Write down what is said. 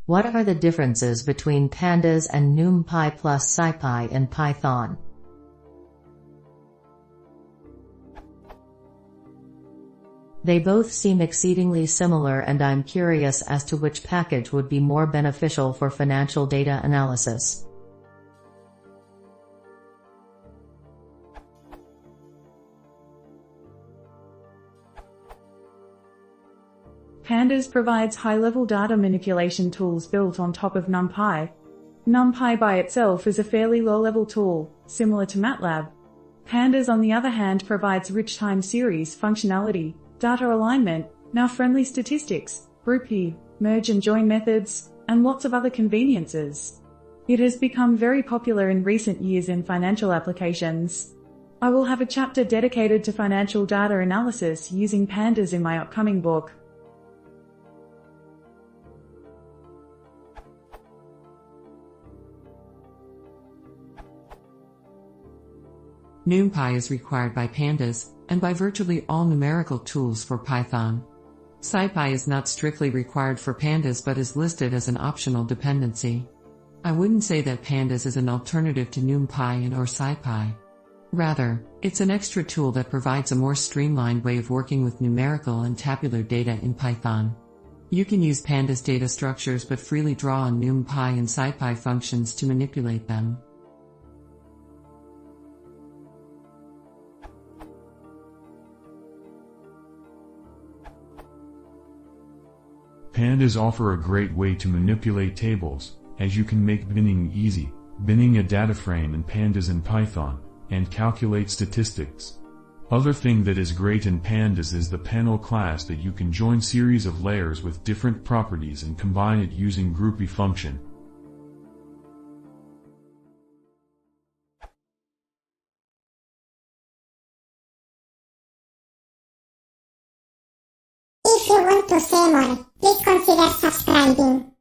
What are the differences between Pandas and NumPy+SciPy in Python? They both seem exceedingly similar, and I'm curious as to which package would be more beneficial for financial data analysis. Pandas provides high-level data manipulation tools built on top of NumPy. NumPy by itself is a fairly low-level tool, similar to MATLAB. Pandas, on the other hand, provides rich time series functionality, data alignment, now-friendly statistics, groupie, merge and join methods, and lots of other conveniences. It has become very popular in recent years in financial applications. I will have a chapter dedicated to financial data analysis using Pandas in my upcoming book. NumPy is required by Pandas, and by virtually all numerical tools for Python. SciPy is not strictly required for Pandas but is listed as an optional dependency. I wouldn't say that Pandas is an alternative to NumPy and or SciPy. Rather, it's an extra tool that provides a more streamlined way of working with numerical and tabular data in Python. You can use Pandas data structures but freely draw on NumPy and SciPy functions to manipulate them. Pandas offer a great way to manipulate tables, as you can make binning easy, binning a data frame in Pandas and Python, and calculate statistics. Other thing that is great in Pandas is the panel class that you can join series of layers with different properties and combine it using groupie function. If you want to see more, please consider subscribing.